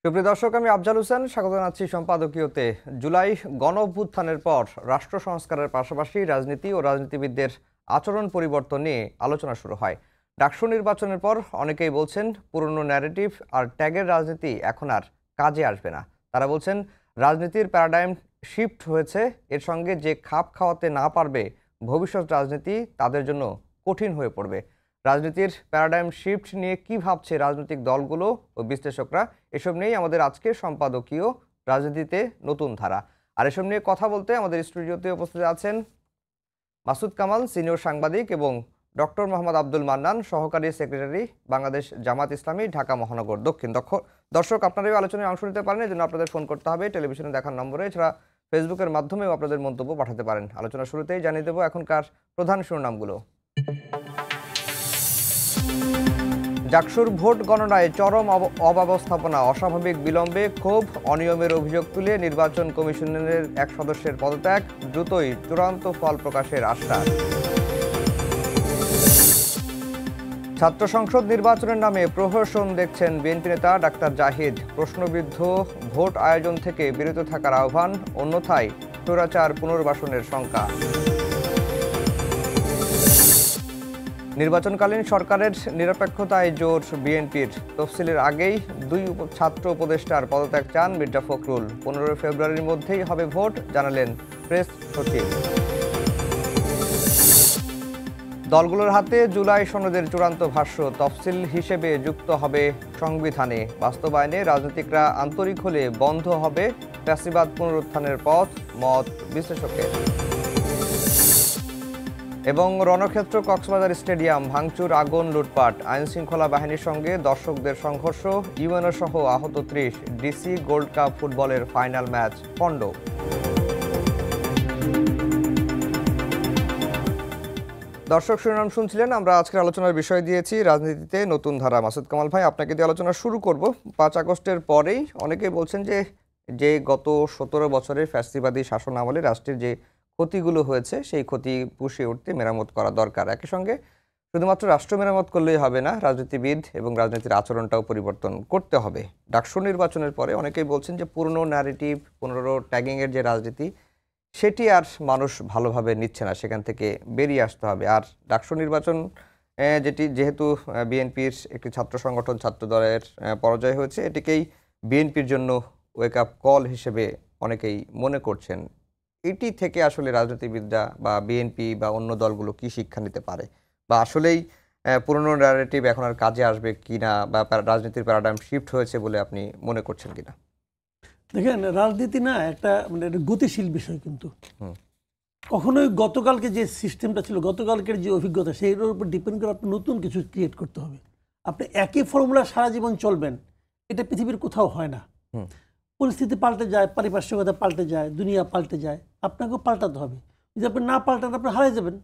সুপ্রিয় দর্শক, আমি আফজাল হোসেন স্বাগত জানাচ্ছি সম্পাদকীয়তে। জুলাই গণ অভ্যুত্থানের পর রাষ্ট্র সংস্কারের পাশাপাশি রাজনীতি ও রাজনীতিবিদদের আচরণ পরিবর্তন নিয়ে আলোচনা শুরু হয়। ডাকসু নির্বাচনের পর অনেকেই বলছেন পুরনো ন্যারেটিভ আর ট্যাগের রাজনীতি এখন আর কাজে আসবে না। তারা বলছেন রাজনীতির প্যারাডাইম শিফট হয়েছে, এর সঙ্গে যে খাপ খাওয়াতে না পারবে ভবিষ্যৎ রাজনীতি তাদের জন্য কঠিন হয়ে পড়বে। রাজনীতির প্যারাডাইম শিফট নিয়ে কি ভাবছে রাজনৈতিক দলগুলো ও বিশ্লেষকরা, এসব নিয়েই আমাদের আজকের সম্পাদকীয় রাজনীতিতে নতুন ধারা। আর এসব নিয়ে কথা বলতে আমাদের স্টুডিওতে উপস্থিত আছেন মাসুদ কামাল, সিনিয়র সাংবাদিক, এবং ডক্টর মোহাম্মদ আব্দুল মান্নান, সহকারী সেক্রেটারি, বাংলাদেশ জামাত ইসলামী, ঢাকা মহানগর দক্ষিণ। দর্শক, আপনারা এই আলোচনায় অংশ নিতে পারেন, এই জন্য আপনাদের ফোন করতে হবে টেলিভিশনে দেখার নম্বরে। এছাড়া ফেসবুকের মাধ্যমেও আপনাদের মন্তব্য পাঠাতে পারেন। আলোচনা শুরুতেই জানিয়ে দেবো এখনকার প্রধান শিরোনামগুলো। ডাকসুর ভোট গণনায় চরম অব্যবস্থাপনা, অস্বাভাবিক বিলম্বে ক্ষোভ, অনিয়মের অভিযোগ তুলে নির্বাচন কমিশনের এক সদস্যের পদত্যাগ, দ্রুতই চূড়ান্ত ফল প্রকাশের আশ্বাস। ছাত্র সংসদ নির্বাচনের নামে প্রহসন দেখছেন বিএনপি নেতা ডাক্তার জাহিদ। প্রশ্নবিদ্ধ ভোট আয়োজন থেকে বিরত থাকার আহ্বান, অন্যথায় স্বৈরাচার পুনর্বাসনের শঙ্কা। নির্বাচনকালীন সরকারের নিরপেক্ষতায় জোর বিএনপির। তফসিলের আগেই দুই ছাত্র উপদেষ্টার পদত্যাগ চান মির্জা ফখরুল। 15 ফেব্রুয়ারির মধ্যেই হবে ভোট, জানালেন প্রেস সচিব। দলগুলোর হাতে জুলাই সনদের চূড়ান্ত ভাষ্য, তফসিল হিসেবে যুক্ত হবে সংবিধানে। বাস্তবায়নে রাজনীতিকরা আন্তরিক হলে বন্ধ হবে ফ্যাসিবাদ পুনরুত্থানের পথ, মত বিশ্লেষকের। এবং রণক্ষেত্র কক্সবাজার স্টেডিয়াম ভাঙচুর, আগুন, লুটপাট, আইনশৃঙ্খলা বাহিনীর সঙ্গে দর্শকদের সংঘর্ষ, ইউএনও সহ আহত 30। ডিসি গোল্ড কাপ ফুটবলের ফাইনাল ম্যাচ পণ্ড। দর্শক, শিরোনাম শুনছিলেন। আমরা আজকের আলোচনার বিষয় দিয়েছি রাজনীতিতে নতুন ধারা। মাসুদ কামাল ভাই, আপনাকে দিয়ে আলোচনা শুরু করব। 5 আগস্টের পরেই অনেকেই বলছেন যে গত 17 বছরের ফ্যাসিবাদী শাসন আমলে রাষ্ট্রের যে ক্ষতিগুলো হয়েছে সেই ক্ষতি পুষিয়ে উঠতে মেরামত করা দরকার। একই সঙ্গে শুধুমাত্র রাষ্ট্র মেরামত করলেই হবে না, রাজনীতিবিদ এবং রাজনীতির আচরণটাও পরিবর্তন করতে হবে। ডাকসু নির্বাচনের পরে অনেকেই বলছেন যে পুরনো ন্যারেটিভ, পুনরো ট্যাগিংয়ের যে রাজনীতি, সেটি আর মানুষ ভালোভাবে নিচ্ছে না, সেখান থেকে বেরিয়ে আসতে হবে। আর ডাকসু নির্বাচন যেহেতু বিএনপির একটি ছাত্র সংগঠন, ছাত্র দলের পরাজয় হয়েছে, এটিকেই বিএনপির জন্য ওয়েক আপ কল হিসেবে অনেকেই মনে করছেন। এটি থেকে আসলে রাজনীতিবিদরা বা বিএনপি বা অন্য দলগুলো কি শিক্ষা নিতে পারে, বা আসলেই পুরনো ন্যারেটিভ এখন আর কাজে আসবে কিনা, বা রাজনীতির প্যারাডাইম শিফট হয়েছে বলে আপনি মনে করছেন কিনা? দেখেন, রাজনীতি না একটা গতিশীল বিষয়, কিন্তু কখনোই গতকালকে যে সিস্টেমটা ছিল, গতকালকের যে অভিজ্ঞতা, সেইটার উপর ডিপেন্ড করে আপনি নতুন কিছু ক্রিয়েট করতে হবে। আপনি একই ফর্মুলা সারা জীবন চলবেন, এটা পৃথিবীর কোথাও হয় না। পরিস্থিতি পাল্টে যায়, পারিপার্শ্বিকতা পাল্টে যায়, দুনিয়া পাল্টে যায়, আপনাকেও পাল্টাতে হবে। যদি আপনি না পাল্টান, আপনি হারিয়ে যাবেন।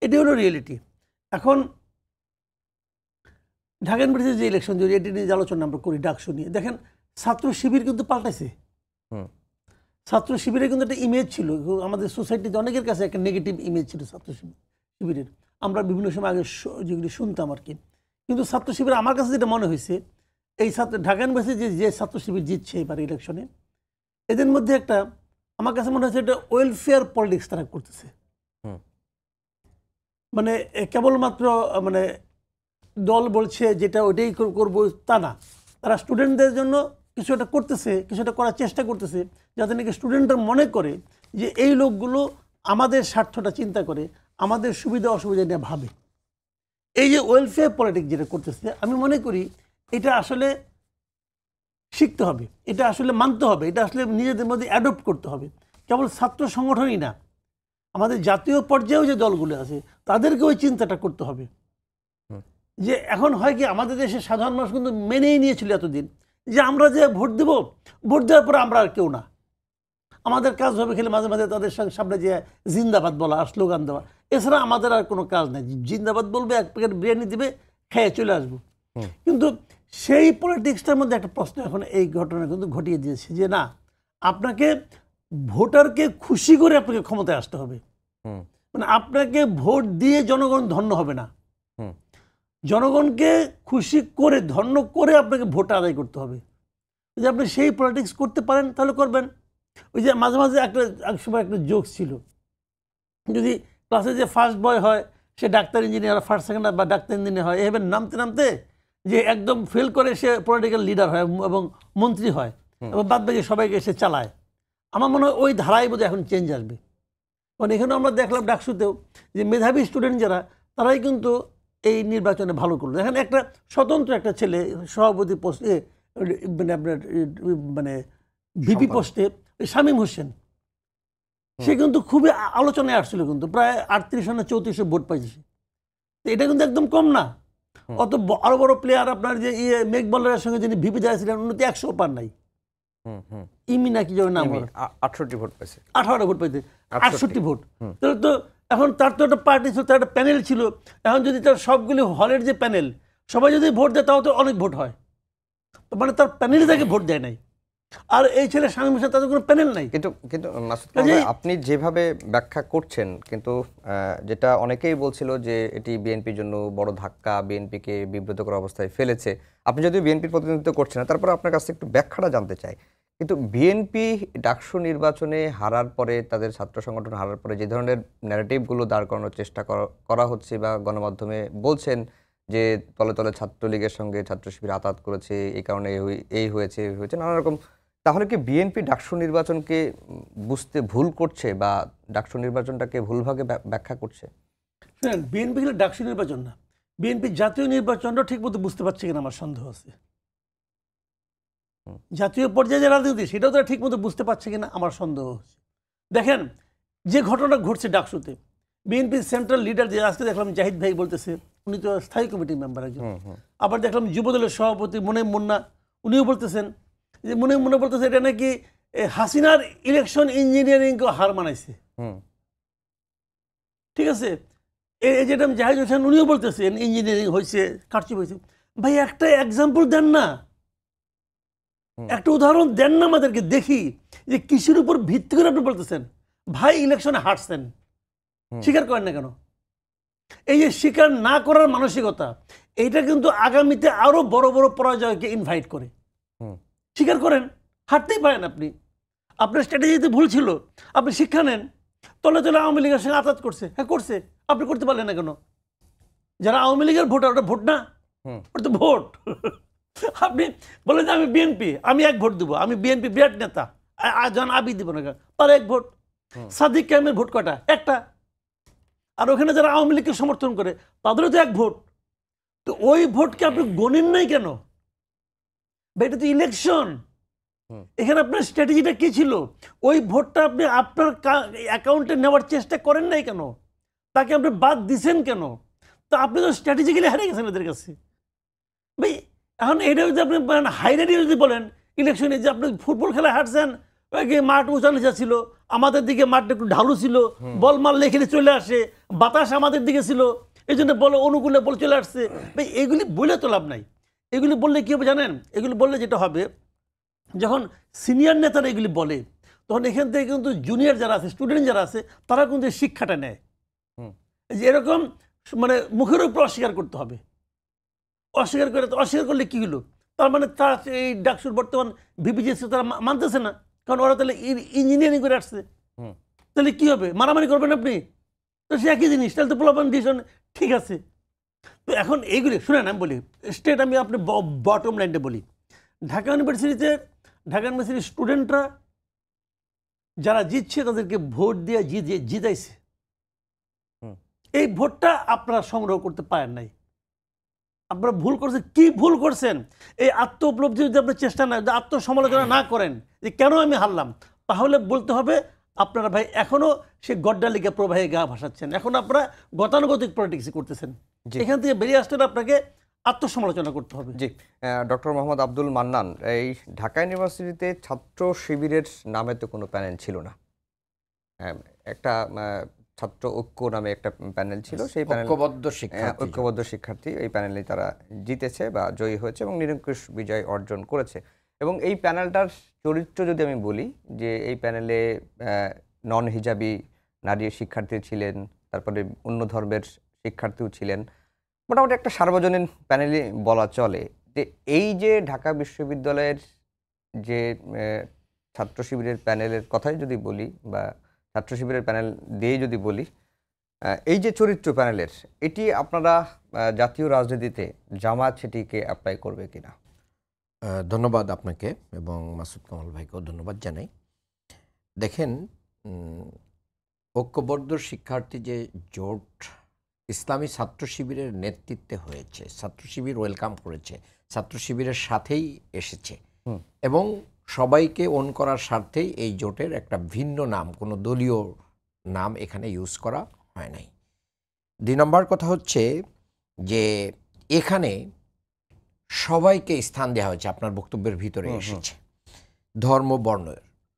এটাই হলো রিয়েলিটি। এখন ঢাকা ইউনিভার্সিটির যে ইলেকশন, যদি এটি নিয়ে আলোচনা আমরা করি, ডাকসু নিয়ে, দেখেন ছাত্র শিবির কিন্তু পাল্টাইছে। ছাত্র শিবিরের কিন্তু একটা ইমেজ ছিল আমাদের সোসাইটিতে, অনেকের কাছে একটা নেগেটিভ ইমেজ ছিল ছাত্র শিবিরের। আমরা বিভিন্ন সময় আগে যেগুলি শুনতাম আর কি। কিন্তু ছাত্র শিবির, আমার কাছে যেটা মনে হয়েছে, এই ঢাকা ইউনিভার্সিটি যে ছাত্র শিবির জিতছে এবার ইলেকশনে, এদের মধ্যে একটা, আমার কাছে মনে হচ্ছে এটা ওয়েলফেয়ার পলিটিক্স তারা করতেছে। মানে কেবলমাত্র দল বলছে যেটা ওইটাই করবো তা না, তারা স্টুডেন্টদের জন্য কিছু একটা করতেছে, কিছু একটা করার চেষ্টা করতেছে, যাতে নাকি স্টুডেন্টরা মনে করে যে এই লোকগুলো আমাদের স্বার্থটা চিন্তা করে, আমাদের সুবিধা অসুবিধা নিয়ে ভাবে। এই যে ওয়েলফেয়ার পলিটিক্স যেটা করতেছে, আমি মনে করি এটা আসলে শিখতে হবে, এটা আসলে মানতে হবে, এটা আসলে নিজেদের মধ্যে অ্যাডপ্ট করতে হবে। কেবল ছাত্র সংগঠনই না, আমাদের জাতীয় পর্যায়েও যে দলগুলো আছে তাদেরকে ওই চিন্তাটা করতে হবে। যে এখন হয় কি, আমাদের দেশের সাধারণ মানুষ কিন্তু মেনেই নিয়েছিল এতদিন যে আমরা যে ভোট দেব, ভোট দেওয়ার পরে আমরা আর কেউ না, আমাদের কাজ হবে খেলে মাঝে মাঝে তাদের সামনে যে জিন্দাবাদ বলা আর স্লোগান দেওয়া, এছাড়া আমাদের আর কোনো কাজ নেই। জিন্দাবাদ বলবে, এক প্যাকেট বিরিয়ানি দিবে, খেয়ে চলে আসবো। কিন্তু সেই পলিটিক্সটার মধ্যে একটা প্রশ্ন এখন এই ঘটনা কিন্তু ঘটিয়ে দিয়েছে যে না, আপনাকে ভোটারকে খুশি করে আপনাকে ক্ষমতায় আসতে হবে। মানে আপনাকে ভোট দিয়ে জনগণ ধন্য হবে না, জনগণকে খুশি করে ধন্য করে আপনাকে ভোট আদায় করতে হবে। যদি আপনি সেই পলিটিক্স করতে পারেন তাহলে করবেন। ওই যে মাঝে মাঝে এক সময় একটা জোক ছিল, যদি ক্লাসে যে ফার্স্ট বয় হয় সে ডাক্তার ইঞ্জিনিয়ার, ফার্স্ট সেকেন্ড বা ডাক্তার ইঞ্জিনিয়ার হয়, এভাবে নামতে নামতে যে একদম ফেল করে সে পলিটিক্যাল লিডার হয় এবং মন্ত্রী হয় এবং বাদ বাকি সবাইকে সে চালায়। আমার মনে হয় ওই ধারায় বোধহয় এখন চেঞ্জ আসবে। কারণ এখানে আমরা দেখলাম ডাকসুতেও যে মেধাবী স্টুডেন্ট যারা, তারাই কিন্তু এই নির্বাচনে ভালো করলো। এখানে একটা স্বতন্ত্র একটা ছেলে সভাপতি পোস্টে, মানে আপনার মানে ভিপি পোস্টে, শামীম হোসেন, সে কিন্তু খুবই আলোচনায় আসছিল, কিন্তু প্রায় 38 না 34 ভোট পাইছে। তো এটা কিন্তু একদম কম না। অত বড় বড় প্লেয়ার আপনার যে মেঘবলের সঙ্গে যিনি ভিপি যাচ্ছিলেন উনি তো 100 পার নাই। ইমি নাকি যেন নাম, 68 ভোট পেয়েছে, 18 ভোট পাইতে 68 ভোট। তো এখন তার তো একটা পার্টি ছিল, তার একটা প্যানেল ছিল। এখন যদি তার সবগুলি হলের যে প্যানেল সবাই যদি ভোট দেয় তাও তো অনেক ভোট হয়। তো মানে তার প্যানেলে তাকে ভোট দেয় নাই। আর এই ছেলে শামীম হোসেন, তাদের কোনো প্যানেল নাই। কিন্তু কিন্তু মাসুদ কামাল ভাই, আপনি যেভাবে ব্যাখ্যা করছেন, কিন্তু যেটা অনেকেই বলছিল যে এটি বিএনপির জন্য বড় ধাক্কা, বিএনপিকে বিব্রতকর অবস্থায় ফেলেছে। আপনি যদিও বিএনপির প্রতিনিধিত্ব করছেন না, তারপর আপনার কাছে একটু ব্যাখ্যাটা জানতে চাই। কিন্তু বিএনপি ডাকসু নির্বাচনে হারার পরে, তাদের ছাত্র সংগঠন হারার পরে যে ধরনের ন্যারেটিভগুলো দাঁড় করানোর চেষ্টা করা হচ্ছে বা গণমাধ্যমে বলছেন যে তলে তলে ছাত্রলীগের সঙ্গে ছাত্র শিবির আঁতাত করেছে, এই কারণে এই হয়েছে নানা রকম, তাহলে কি বিএনপি ডাকসু নির্বাচনকে বুঝতে ভুল করছে বা ডাকসু নির্বাচনটাকে ভুলভাবে ব্যাখ্যা করছে? শুনেন, বিএনপি গেলে ডাকসু নির্বাচন না, বিএনপি জাতীয় নির্বাচনটা ঠিক মতো বুঝতে পারছে কিনা আমার সন্দেহ আছে। জাতীয় পর্যায়ে যে রাজনীতি সেটাও তারা ঠিক মতো বুঝতে পারছে কিনা আমার সন্দেহ হচ্ছে। দেখেন যে ঘটনা ঘটছে ডাকসুতে, বিএনপির সেন্ট্রাল লিডার যে আজকে দেখলাম জাহিদ ভাই বলতেছে, উনি তো স্থায়ী কমিটির মেম্বার একজন। আবার দেখলাম যুবদলের সভাপতি মুনেম মুন্না, উনিও বলতেছেন যে মুনেম মুন্না বলতেছে এটা নাকি হাসিনার ইলেকশন ইঞ্জিনিয়ারিংকে হার মানাইছে। ঠিক আছে, এই যেটা জাহিদ হোসেন উনিও বলতেছেন ইঞ্জিনিয়ারিং হয়েছে, কারচুপি হয়েছে। ভাই একটা এক্সাম্পল দেন না, একটা উদাহরণ দেন না আমাদেরকে, দেখি যে কিসের উপর ভিত্তি করে আপনি বলতেছেন ভাই ইলেকশনে হারছেন। স্বীকার করেন না কেন? এই যে স্বীকার না করার মানসিকতা, এইটা কিন্তু আগামীতে আরো বড় বড় পরাজয়কে ইনভাইট করে। স্বীকার করেন, হারতেই পারেন আপনি, আপনার স্ট্র্যাটেজিতে ভুল ছিল, আপনি শিক্ষা নেন। তলে তলে আওয়ামী লীগের সঙ্গে আঘাত করছে, হ্যাঁ করছে, আপনি করতে পারলেন না কেন? যারা আওয়ামী লীগের ভোটার, ওটা ভোট না, ওটা তো ভোট। আপনি বলেন যে আমি বিএনপি, আমি 1 ভোট দেবো, আমি বিএনপি বিরাট নেতা, জন আবি দিব না, তার 1 ভোট। সাদিক কায়েমের ভোট কটা? একটা। আর ওখানে যারা আওয়ামী লীগকে সমর্থন করে তাদেরও তো 1 ভোট। তো ওই ভোটকে আপনি গণেন নাই কেন? এটা তো ইলেকশন। এখানে আপনার স্ট্র্যাটেজিটা কি ছিল? ওই ভোটটা আপনি আপনার অ্যাকাউন্টে নেওয়ার চেষ্টা করেন নাই কেন? তাকে আপনি বাদ দিছেন কেন? তো আপনি তো স্ট্র্যাটেজিক্যালি হারিয়ে গেছেন এদের কাছে। ভাই এখন এটা যদি আপনি হাইরাইটে যদি বলেন ইলেকশনে যে আপনি ফুটবল খেলায় হারছেন, মাঠ উঁচা নিচা ছিল, আমাদের দিকে মাঠটা একটু ঢালু ছিল, বল মারলে এখানে চলে আসে, বাতাস আমাদের দিকে ছিল, এই জন্য বল অনুকূলে বল চলে আসছে। ভাই এগুলি বলে তো লাভ নাই। এগুলি বললে কী হবে জানেন? এগুলি বললে যেটা হবে, যখন সিনিয়র নেতারা এগুলি বলে তখন এখান থেকে কিন্তু জুনিয়র যারা আছে, স্টুডেন্ট যারা আছে, তারা কিন্তু শিক্ষাটা নেয় যে এরকম মানে মুখের উপর অস্বীকার করতে হবে। অস্বীকার করলে কি হলো? তার মানে তার এই ডাকসুর বর্তমান ভিপিজিএস তারা মানতেছে না, কারণ ওরা তাহলে ইঞ্জিনিয়ারিং করে আসছে। তাহলে কি হবে? মারামারি করবেন আপনি? তো সে একই জিনিস, তাহলে তো পোলাপান ডিসিশন ঠিক আছে। তো এখন এইগুলি শুনেন, আমি বলি স্টেট, আমি আপনি বটম লাইনটা বলি, ঢাকা ইউনিভার্সিটির স্টুডেন্টরা যারা জিতছে তাদেরকে ভোট দিয়ে জিতাইছে। এই ভোটটা আপনারা সংগ্রহ করতে পারেন নাই, আপনারা ভুল করছেন। কি ভুল করছেন? এই আত্ম উপলব্ধি যদি আপনার চেষ্টা না, আত্মসমালোচনা না করেন যে কেন আমি হারলাম, তাহলে বলতে হবে আপনারা ভাই এখনো সে গড্ডালিকা প্রবাহে গা ভাসাচ্ছেন, এখন আপনারা গতানুগতিক পলিটিক্স করতেছেন। এখান থেকে বেরিয়ে আসতে আপনাকে আত্মসমালোচনা করতে হবে। জি, ডক্টর মোহাম্মদ আব্দুল মান্নান, এই ঢাকা ইউনিভার্সিটিতে ছাত্র শিবিরের নামে তো কোনো প্যানেল ছিল না, একটা ছাত্র ঐক্য নামে একটা প্যানেল ছিল, সেই প্যানেল ঐক্যবদ্ধ শিক্ষার্থী, এই প্যানেলে তারা জিতেছে বা জয়ী হয়েছে এবং নিরঙ্কুশ বিজয় অর্জন করেছে। এবং এই প্যানেলটার চরিত্র যদি আমি বলি, যে এই প্যানেলে নন হিজাবি নারী শিক্ষার্থী ছিলেন, তারপরে অন্য ধর্মের শিক্ষার্থীও ছিলেন, মোটামুটি একটা সার্বজনীন প্যানেলই বলা চলে। যে এই যে ঢাকা বিশ্ববিদ্যালয়ের যে ছাত্র শিবিরের প্যানেলের কথাই যদি বলি বা ছাত্র শিবিরের প্যানেল দিয়েই যদি বলি, এই যে চরিত্র প্যানেলের, এটি আপনারা জাতীয় রাজনীতিতে জামাত সেটিকে অ্যাপ্লাই করবে কিনা? ধন্যবাদ আপনাকে এবং মাসুদ কামাল ভাইকেও ধন্যবাদ জানাই। দেখেন, ঐক্যবদ্ধ শিক্ষার্থী যে জোট ইসলামী ছাত্র শিবিরের নেতৃত্বে হয়েছে, ছাত্র শিবির ওয়েলকাম করেছে, ছাত্র শিবিরের সাথেই এসেছে এবং সবাইকে অন করার স্বার্থেই এই জোটের একটা ভিন্ন নাম, কোনো দলীয় নাম এখানে ইউজ করা হয় নাই। 2 নম্বর কথা হচ্ছে যে এখানে সবাইকে স্থান দেওয়া হয়েছে, আপনার বক্তব্যের ভিতরে এসেছে, ধর্ম বর্ণ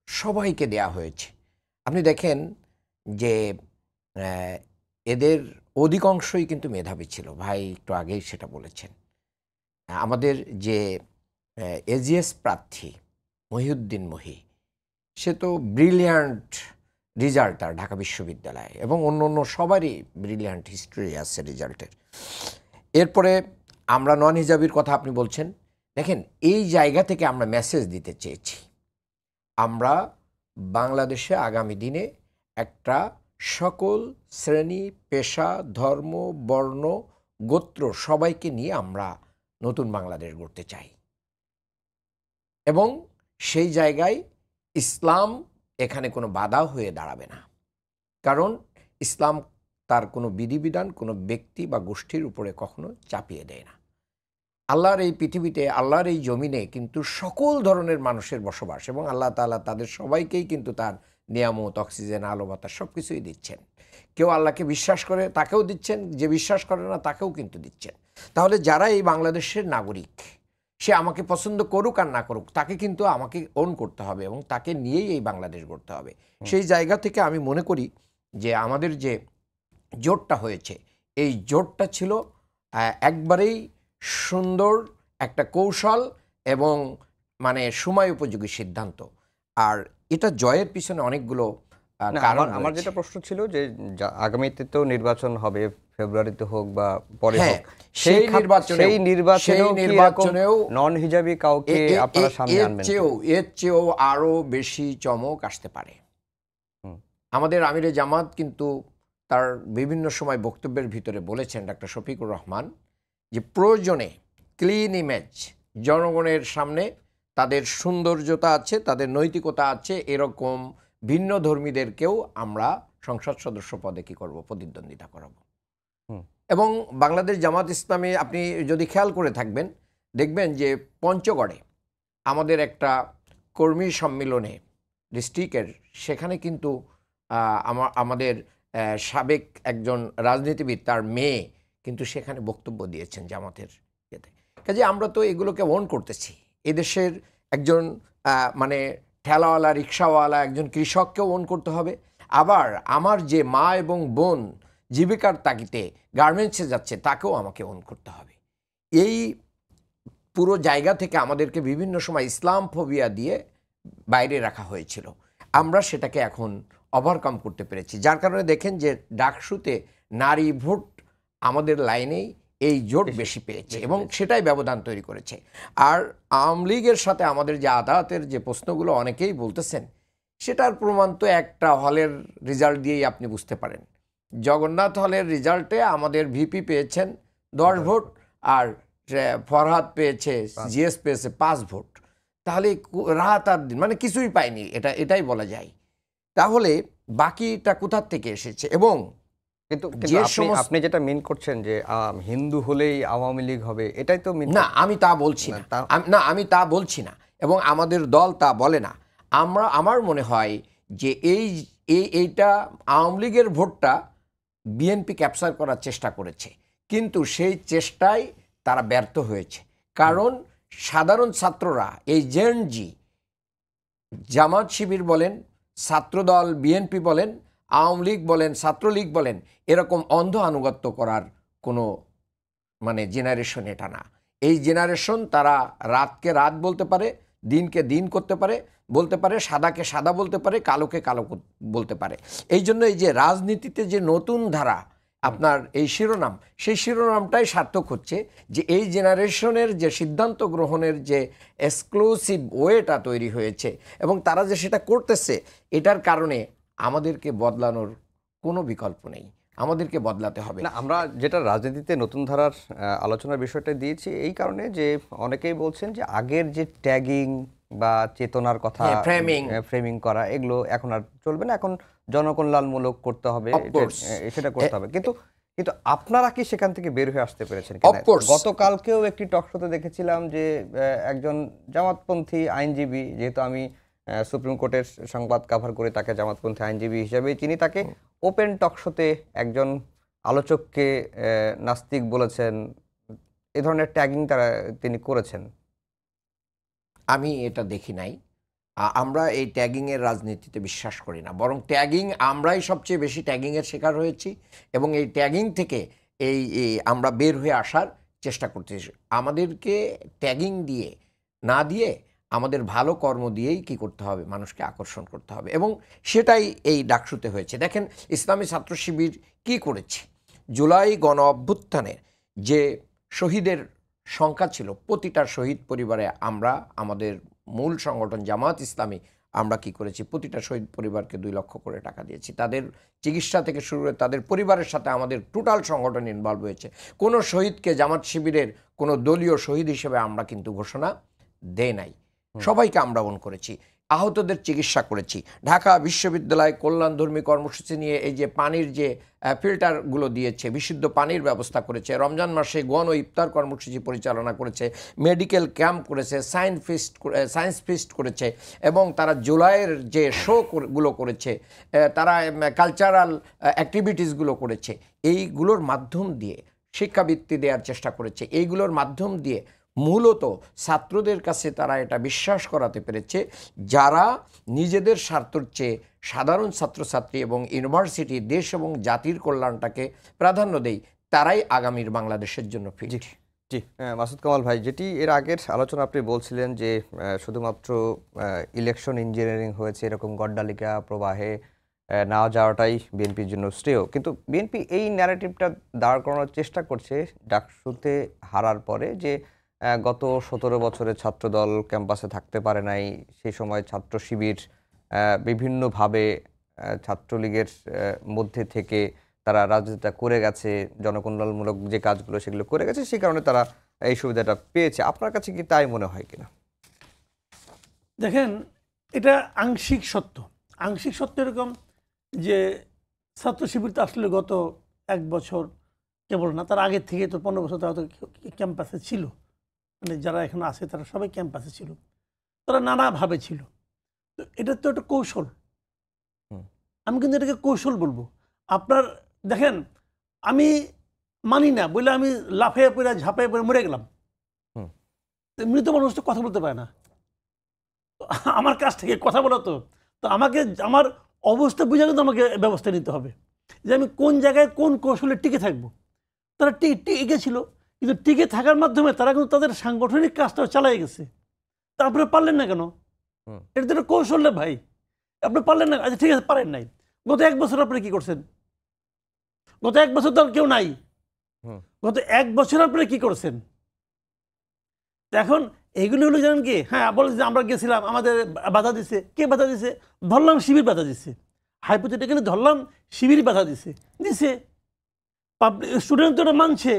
সবাইকে দেয়া হয়েছে। আপনি দেখেন যে এদের অধিকাংশই কিন্তু মেধাবী ছিল, ভাই একটু আগেই সেটা বলেছেন। আমাদের যে এজিএস প্রার্থী মহিউদ্দিন মহি, সে তো ব্রিলিয়ান্ট রেজাল্ট তার ঢাকা বিশ্ববিদ্যালয়ে, এবং অন্য অন্য সবারই ব্রিলিয়ান্ট হিস্ট্রি আছে রেজাল্টের। এরপরে আমরা নন হিজাবির কথা আপনি বলছেন, দেখেন এই জায়গা থেকে আমরা মেসেজ দিতে চেয়েছি, আমরা বাংলাদেশে আগামী দিনে একটা সকল শ্রেণী, পেশা, ধর্ম, বর্ণ, গোত্র সবাইকে নিয়ে আমরা নতুন বাংলাদেশ গড়তে চাই এবং সেই জায়গায় ইসলাম এখানে কোনো বাধা হয়ে দাঁড়াবে না। কারণ ইসলাম তার কোনো বিধিবিধান কোনো ব্যক্তি বা গোষ্ঠীর উপরে কখনো চাপিয়ে দেয় না। আল্লাহর এই পৃথিবীতে, আল্লাহর এই জমিনে কিন্তু সকল ধরনের মানুষের বসবাস, এবং আল্লাহ তাআলা তাদের সবাইকেই কিন্তু তার নিয়ামত, অক্সিজেন, আলো বাতাস সব কিছুই দিচ্ছেন। কেউ আল্লাহকে বিশ্বাস করে তাকেও দিচ্ছেন, যে বিশ্বাস করে না তাকেও কিন্তু দিচ্ছেন। তাহলে যারা এই বাংলাদেশের নাগরিক, সে আমাকে পছন্দ করুক আর না করুক, তাকে কিন্তু আমাকে ওন করতে হবে এবং তাকে নিয়েই এই বাংলাদেশ গড়তে হবে। সেই জায়গা থেকে আমি মনে করি যে আমাদের যে জোটটা হয়েছে, এই জোটটা ছিল একবারেই সুন্দর একটা কৌশল এবং মানে সময় উপযোগী সিদ্ধান্ত। আর এটা জয়ের পিছনে অনেকগুলো কারণ। আমার যেটা প্রশ্ন ছিল যে আগামীতে তো নির্বাচন হবে, ফেব্রুয়ারিতে হোক বা পরে হোক, সেই নির্বাচনেও নন হিজাবি কাউকে আপনারা সামনে আনবেন? এর চেয়েও আরো বেশি চমক আসতে পারে। আমাদের আমিরে জামাত কিন্তু তার বিভিন্ন সময় বক্তব্যের ভিতরে বলেছেন, ডাক্তার শফিকুর রহমান, যে প্রয়োজনে ক্লিন ইমেজ, জনগণের সামনে তাদের সৌন্দর্যতা আছে, তাদের নৈতিকতা আছে, এরকম ভিন্ন ধর্মীদেরকেও আমরা সংসদ সদস্য পদে কি করব, প্রতিদ্বন্দ্বিতা করাব। এবং বাংলাদেশ জামাত ইসলামী আপনি যদি খেয়াল করে থাকবেন, দেখবেন যে পঞ্চগড়ে আমাদের একটা কর্মী সম্মেলনে ডিস্ট্রিক্টের, সেখানে কিন্তু আমাদের সাবেক একজন রাজনীতিবিদ, তার মেয়ে কিন্তু সেখানে বক্তব্য দিয়েছেন জামাতের ইয়েতে। কাজে আমরা তো এগুলোকে ওন করতেছি। এদেশের একজন মানে ঠেলাওয়ালা, রিক্সাওয়ালা, একজন কৃষককেও ওন করতে হবে। আবার আমার যে মা এবং বোন জীবিকার তাগিদে গার্মেন্টসে যাচ্ছে, তাকেও আমাকে ওন করতে হবে। এই পুরো জায়গা থেকে আমাদেরকে বিভিন্ন সময় ইসলাম ফোবিয়া দিয়ে বাইরে রাখা হয়েছিল। আমরা সেটাকে এখন ওভারকাম করতে পেরেছি, যার কারণে দেখেন যে ডাকসুতে নারী ভোট আমাদের লাইনেই এই জোট বেশি পেয়েছে এবং সেটাই ব্যবধান তৈরি করেছে। আর আওয়ামী লীগের সাথে আমাদের যে আদালতের যে প্রশ্নগুলো অনেকেই বলতেছেন, সেটার প্রমাণ তো একটা হলের রেজাল্ট দিয়েই আপনি বুঝতে পারেন। জগন্নাথ হলের রেজাল্টে আমাদের ভিপি পেয়েছেন 10 ভোট, আর ফরহাদ পেয়েছে, জিএস পেয়েছে 5 ভোট। তাহলে রাত আর দিন মানে কিছুই পায়নি, এটাই বলা যায়। তাহলে বাকিটা কোথা থেকে এসেছে? এবং কিন্তু আপনি যেটা মিন করছেন যে হিন্দু হলেই আওয়ামী লীগ হবে, এটাই তো না, আমি তা বলছি না। আমি তা বলছি না এবং আমাদের দল তা বলে না। আমার মনে হয় যে এইটা আওয়ামী লীগের ভোটটা বিএনপি ক্যাপচার করার চেষ্টা করেছে, কিন্তু সেই চেষ্টায় তারা ব্যর্থ হয়েছে। কারণ সাধারণ ছাত্ররা, এই জেএনজি, জামাত শিবির বলেন, ছাত্রদল বিএনপি বলেন, আওয়ামী লীগ বলেন, ছাত্রলীগ বলেন, এরকম অন্ধ আনুগত্য করার কোনো মানে জেনারেশন এটা না। এই জেনারেশন তারা রাতকে রাত বলতে পারে, দিনকে দিন করতে পারে, বলতে পারে, সাদাকে সাদা বলতে পারে, কালোকে কালো বলতে পারে। এই জন্য এই যে রাজনীতিতে যে নতুন ধারা, আপনার এই শিরোনাম, সেই শিরোনামটাই সার্থক হচ্ছে যে এই জেনারেশনের যে সিদ্ধান্ত গ্রহণের যে এক্সক্লুসিভ ওয়েটা তৈরি হয়েছে এবং তারা যে সেটা করতেছে, এটার কারণে আমাদেরকে বদলানোর কোনো বিকল্প নেই, আমাদেরকে বদলাতে হবে। না, আমরা যেটা রাজনীতিতে নতুন ধারার আলোচনার বিষয়টা দিয়েছি এই কারণে যে অনেকেই বলছেন যে আগের যে ট্যাগিং বা চেতনার কথা, ফ্রেমিং করা, এগুলো এখন আর চলবে না, এখন জনকল্যাণমূলক করতে হবে, সেটা করতে হবে। কিন্তু আপনারা কি সেখান থেকে বের হয়ে আসতে পেরেছেন? গতকালকেও একটি টক শোতে দেখেছিলাম যে একজন জামাতপন্থী আইনজীবী, যেহেতু আমি সুপ্রিম কোর্টের সংবাদ কভার করে, তাকে জামাতপন্থী আইনজীবী হিসেবে চিনি, তাকে ওপেন টক শোতে একজন আলোচককে নাস্তিক বলেছেন, এ ধরনের ট্যাগিং তিনি করেছেন। আমি এটা দেখি নাই। আমরা এই ট্যাগিংয়ের রাজনীতিতে বিশ্বাস করি না, বরং ট্যাগিং, আমরাই সবচেয়ে বেশি ট্যাগিংয়ের শিকার হয়েছি এবং এই ট্যাগিং থেকে এই আমরা বের হয়ে আসার চেষ্টা করতেছি। আমাদেরকে ট্যাগিং দিয়ে না দিয়ে আমাদের ভালো কর্ম দিয়েই কি করতে হবে, মানুষকে আকর্ষণ করতে হবে, এবং সেটাই এই ডাকসুতে হয়েছে। দেখেন ইসলামী ছাত্র শিবির কী করেছে। জুলাই গণ অভ্যুত্থানের যে শহীদের সংখ্যা ছিল, প্রতিটা শহীদ পরিবারে আমরা, আমাদের মূল সংগঠন জামাত ইসলামী, আমরা কি করেছি, প্রতিটা শহীদ পরিবারকে 2 লক্ষ করে টাকা দিয়েছি। তাদের চিকিৎসা থেকে শুরু করে তাদের পরিবারের সাথে আমাদের টোটাল সংগঠন ইনভলভ হয়েছে। কোনো শহীদকে জামাত শিবিরের কোনো দলীয় শহীদ হিসেবে আমরা কিন্তু ঘোষণা দেই নাই, সবাইকে আমরা বরণ করেছি, আহতদের চিকিৎসা করেছি। ঢাকা বিশ্ববিদ্যালয় কল্যাণধর্মী কর্মসূচি নিয়ে এই যে পানির যে ফিল্টারগুলো দিয়েছে, বিশুদ্ধ পানির ব্যবস্থা করেছে, রমজান মাসে গণ ইফতার কর্মসূচি পরিচালনা করেছে, মেডিকেল ক্যাম্প করেছে, সায়েন্স ফিস্ট করেছে, এবং তারা জুলাইয়ের যে শোগুলো করেছে, তারা কালচারাল অ্যাক্টিভিটিসগুলো করেছে, এইগুলোর মাধ্যম দিয়ে শিক্ষাবৃত্তি দেওয়ার চেষ্টা করেছে। এইগুলোর মাধ্যম দিয়ে মূলত ছাত্রদের কাছে তারা এটা বিশ্বাস করাতে পেরেছে, যারা নিজেদের স্বার্থের চেয়ে সাধারণ ছাত্রছাত্রী এবং ইউনিভার্সিটি, দেশ এবং জাতির কল্যাণটাকে প্রাধান্য দেয়, তারাই আগামীর বাংলাদেশের জন্য ফিট। জি, মাসুদ কামাল ভাই, যেটি এর আগের আলোচনা আপনি বলছিলেন যে শুধুমাত্র ইলেকশন ইঞ্জিনিয়ারিং হয়েছে, এরকম গড্ডালিকা প্রবাহে না যাওয়াটাই বিএনপির জন্য শ্রেয়, কিন্তু বিএনপি এই ন্যারেটিভটা দাঁড় করানোর চেষ্টা করছে ডাকসুতে হারার পরে, যে গত 17 বছরের ছাত্রদল ক্যাম্পাসে থাকতে পারে নাই, সেই সময় ছাত্র শিবির বিভিন্নভাবে ছাত্রলীগের মধ্যে থেকে তারা রাজনীতিটা করে গেছে, জনকল্যাণমূলক যে কাজগুলো সেগুলো করে গেছে, সেই কারণে তারা এই সুবিধাটা পেয়েছে। আপনার কাছে কি তাই মনে হয় কিনা? দেখেন, এটা আংশিক সত্য। আংশিক সত্য এরকম যে ছাত্র শিবির তো আসলে গত 1 বছর কেবল না, তার আগের থেকে তো 15 বছর তারা তো ক্যাম্পাসে ছিল, মানে যারা এখন আছে তারা সবাই ক্যাম্পাসে ছিল, তারা নানাভাবে ছিল। তো এটা তো একটা কৌশল, আমি কিন্তু এটাকে কৌশল বলবো। আপনার দেখেন, আমি মানি না বলে আমি লাফিয়ে পড়ে ঝাঁপিয়ে পড়ে মরে গেলাম, মৃত মানুষ তো কথা বলতে পারে না, আমার কাছ থেকে কথা বলা তো আমাকে আমার অবস্থা বুঝে কিন্তু আমাকে ব্যবস্থা নিতে হবে যে আমি কোন জায়গায় কোন কৌশলে টিকে থাকবো। তারা টিকে ছিল, কিন্তু টিকে থাকার মাধ্যমে তারা কিন্তু তাদের সাংগঠনিক কাজটাও চালাই গেছে। তা আপনি পারলেন না কেন? এটা তো একটা কৌশল না ভাই, আপনি পারলেন না, আচ্ছা ঠিক আছে পারেন নাই, গত 1 বছর আপনি কি করছেন? গত 1 বছর তো কেউ নাই, গত 1 বছর আপনি কি করছেন? এখন এইগুলো হলো জানেন কি, হ্যাঁ বলে যে আমরা গেছিলাম, আমাদের বাধা দিছে, কে বাধা দিছে? ধরলাম শিবির বাধা দিছে, হাইপোথেটিক্যালি ধরলাম শিবির বাধা দিছে, স্টুডেন্ট তো ওটা মানছে,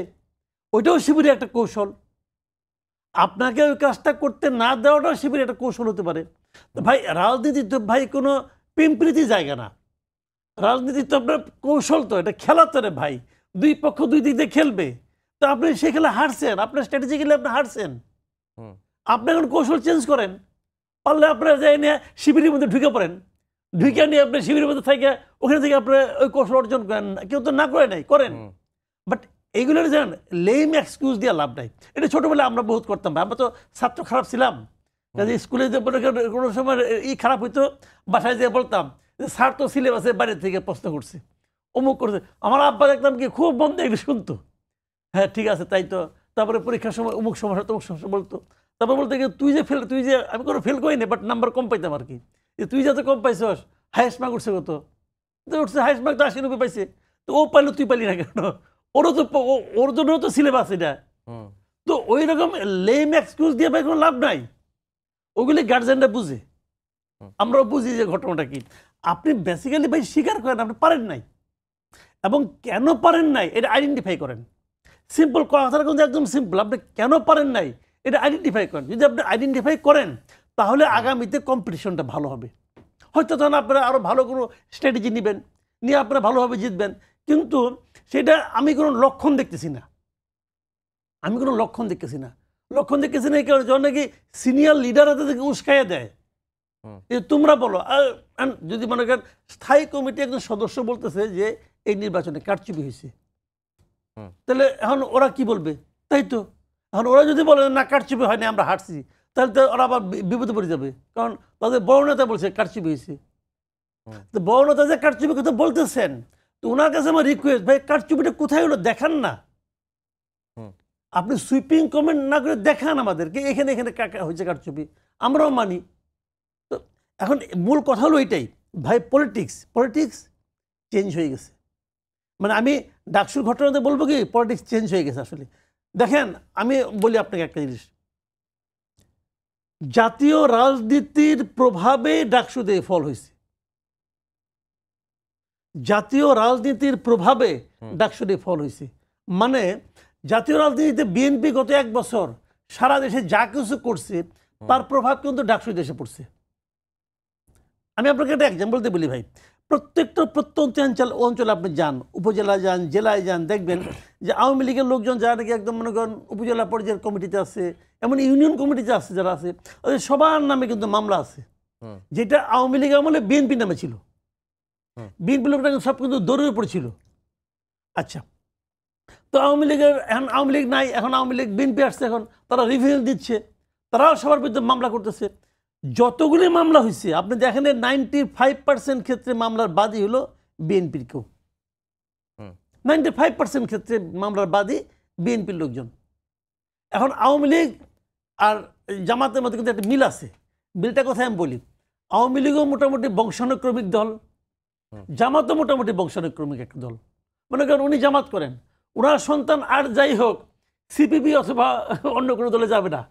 ওইটাও শিবিরের একটা কৌশল। আপনাকে ওই কাজটা করতে না দেওয়াটাও শিবিরের একটা কৌশল হতে পারে। তো ভাই রাজনীতি তো ভাই কোনো পিম্পৃতি জায়গা না, রাজনীতি তো আপনার কৌশল, তো এটা খেলা তো রে ভাই, 2 পক্ষ 2 দিক দিয়ে খেলবে। তো আপনি সে খেলা হারছেন, আপনার স্ট্র্যাটেজি খেলে আপনি হারছেন, আপনি এখন কৌশল চেঞ্জ করেন। পারলে আপনারা যাই নিয়ে শিবিরের মধ্যে ঢুকে পড়েন, ঢুকে নিয়ে আপনি শিবিরের মধ্যে থেকে ওখানে থেকে আপনি ওই কৌশল অর্জন করেন, কেউ তো না করে নাই, করেন। বাট এইগুলো জানেন লেম এক্সকিউজ দিয়ে লাভ নাই। এটা ছোটোবেলায় আমরা বহুত করতাম, আমরা তো ছাত্র খারাপ ছিলাম, কাজে স্কুলে যে কোনো সময় খারাপ হইতো, বাসায় যেয়ে বলতাম যে স্যার তো সিলেবাসে বাইরে থেকে প্রশ্ন করছে, অমুক করছে। আমার আব্বা দেখতাম কি খুব মন দিয়ে শুনতো, হ্যাঁ ঠিক আছে তাই তো। তারপরে পরীক্ষার সময় অমুক সমস্যা তমুক সমস্যা বলতো। তারপর বলতে কি তুই যে আমি কোনো ফেল করি না, বাট নাম্বার কম পাইতাম আর কি, তুই যাতে কম পাইছস, হাইয়েস্ট মার্ক উঠছে কত? উঠছে হাইয়েস্ট মার্ক তো 80-90 পাইছে, তো ও পাইলো তুই পাইলি না কেন? ওরও তো ওর জন্য তো সিলেবাস এটা। তো ওই রকম লেম এক্সকিউজ দিয়ে ভাই কোনো লাভ নাই। ওগুলি গার্জেনরা বুঝে, আমরাও বুঝি যে ঘটনাটা কি। আপনি বেসিক্যালি ভাই স্বীকার করেন আপনি পারেন নাই, এবং কেন পারেন নাই এটা আইডেন্টিফাই করেন। সিম্পল কথাটা কিন্তু একদম সিম্পল, আপনি কেন পারেন নাই এটা আইডেন্টিফাই করেন। যদি আপনি আইডেন্টিফাই করেন তাহলে আগামীতে কম্পিটিশনটা ভালো হবে। হয়তো তখন আপনারা আরও ভালো কোনো স্ট্র্যাটেজি নেবেন, নিয়ে আপনারা ভালোভাবে জিতবেন। কিন্তু সেটা আমি কোনো লক্ষণ দেখতেছি না, আমি কোনো লক্ষণ দেখতেছি না। লক্ষণ দেখতেছি না এই কারণে যখন নাকি সিনিয়র লিডাররা তাদেরকে উস্কাইয়া দেয় যে তোমরা বলো। যদি মনে করেন স্থায়ী কমিটি একজন সদস্য বলতেছে যে এই নির্বাচনে কারচুপি হয়েছে, তাহলে এখন ওরা কি বলবে? তাই তো, এখন ওরা যদি বলে না কারচুপি হয়নি আমরা হাঁটছি, তাহলে তো ওরা আবার বিপদে পড়ে যাবে, কারণ তাদের বড় নেতা বলছে কারচুপি হয়েছে। তো বড় নেতা যে কারচুপি কথা বলতেছেন, তো ওনার কাছে আমার রিকোয়েস্ট, ভাই কারচুপিটা কোথায় হলো দেখান না। আপনি সুইপিং কমেন্ট না করে দেখান আমাদেরকে এখানে এখানে হয়েছে কারচুপি, আমরাও মানি। তো এখন মূল কথা হলো এটাই ভাই, পলিটিক্স চেঞ্জ হয়ে গেছে। মানে আমি ডাকসুর ঘটনাতে বলবো কি পলিটিক্স চেঞ্জ হয়ে গেছে আসলে। দেখেন আমি বলি আপনাকে একটা জিনিস, জাতীয় রাজনীতির প্রভাবে ডাকসুতে ফল হয়েছে, জাতীয় রাজনীতির প্রভাবে ডাকসুতে ফল হয়েছে। মানে জাতীয় রাজনীতিতে বিএনপি গত 1 বছর সারা দেশে যা কিছু করছে তার প্রভাব কিন্তু ডাকসু দেশে পড়ছে। আমি আপনাকে একটা এক্সাম্পল দিয়ে বলি ভাই, প্রত্যেকটা প্রত্যন্ত অঞ্চলে আপনি যান, উপজেলা যান, জেলায় যান, দেখবেন যে আওয়ামী লীগের লোকজন যারা নাকি একদম মনে করেন উপজেলা পর্যায়ের কমিটিতে আছে, এমন ইউনিয়ন কমিটিতে আছে যারা আছে, ওদের সবার নামে কিন্তু মামলা আছে, যেটা আওয়ামী লীগ আমলে বিএনপি নামে ছিল। বিএনপি লোকটা সব কিন্তু দৌড়ের উপর ছিল। আচ্ছা, তো আওয়ামী লীগের এখন আওয়ামী লীগ নাই, এখন আওয়ামী লীগ বিএনপি আসছে, এখন তারা রিভিউ দিচ্ছে, তারাও সবার বিরুদ্ধে মামলা করতেছে। যতগুলি মামলা হয়েছে আপনি দেখেন 95% ক্ষেত্রে মামলার বাদী হলো বিএনপির কেউ, 95% ক্ষেত্রে মামলার বাদী বিএনপির লোকজন। এখন আওয়ামী লীগ আর জামাতের মধ্যে কিন্তু একটা মিল আছে। মিলটা কোথায় আমি বলি, আওয়ামী লীগও মোটামুটি বংশানুক্রমিক দল, জামাতও মোটামুটি বংশানুক্রমিক একটা দল। মনে করেন উনি জামাত করেন, ওনার সন্তান আর যাই হোক সিপিবি অথবা অন্য কোনো দলে যাবে না,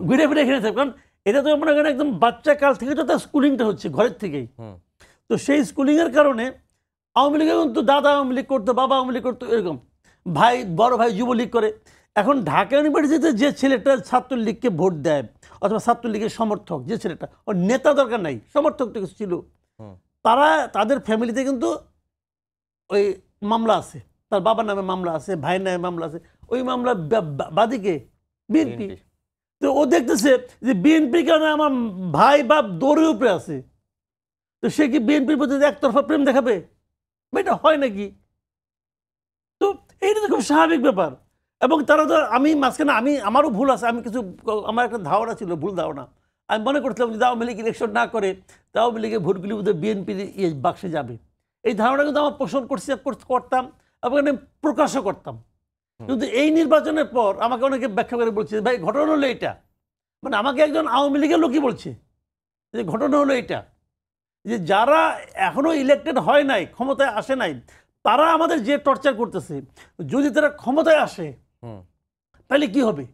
ঘুরে ফিরে এখানে থাকবে। কারণ এটা তো মনে করেন একদম বাচ্চা কাল থেকে তো তার স্কুলিংটা হচ্ছে ঘরের থেকেই। তো সেই স্কুলিংয়ের কারণে আওয়ামী লীগে কিন্তু দাদা আওয়ামী লীগ করতো, বাবা আওয়ামী লীগ করতো, এরকম ভাই বড় ভাই যুবলীগ করে। এখন ঢাকা ইউনিভার্সিটিতে যে ছেলেটা ছাত্রলীগকে ভোট দেয় অথবা ছাত্রলীগের সমর্থক, যে ছেলেটা, ওর নেতা দরকার নাই, সমর্থক তো কিছু ছিল, তারা তাদের ফ্যামিলিতে কিন্তু ওই মামলা আছে, তার বাবার নামে মামলা আছে, ভাইয়ের নামে মামলা আছে, ওই মামলা বাদীকে বিএনপি। তো ও দেখতেছে যে বিএনপির কারণে আমার ভাই বাপ দৌড়ের উপরে আছে, তো সে কি বিএনপির প্রতি একতরফা প্রেম দেখাবে? এটা হয় নাকি? তো এইটা তো খুব স্বাভাবিক ব্যাপার। এবং তারা তো আমি মাঝখানে আমারও ভুল আছে, আমি কিছু আমার একটা ধারণা ছিল, ভুল ধারণা। আমি মনে করছিলাম যদি আওয়ামী লীগ ইলেকশন না করে তা আওয়ামী লীগের ভোটগুলি বোধহয় বিএনপির বাক্সে যাবে, এই ধারণা কিন্তু আমার পোষণ করতাম এবং প্রকাশও করতাম। কিন্তু এই নির্বাচনের পর আমাকে অনেকে ব্যাখ্যা করে বলছে ভাই ঘটনা হলো এটা, মানে আমাকে একজন আওয়ামী লীগের লোকই বলছে যে ঘটনা হলো এটা, যে যারা এখনো ইলেক্টেড হয় নাই, ক্ষমতায় আসে নাই, তারা আমাদের যে টর্চার করতেছে, যদি তারা ক্ষমতায় আসে তাহলে কি হবে?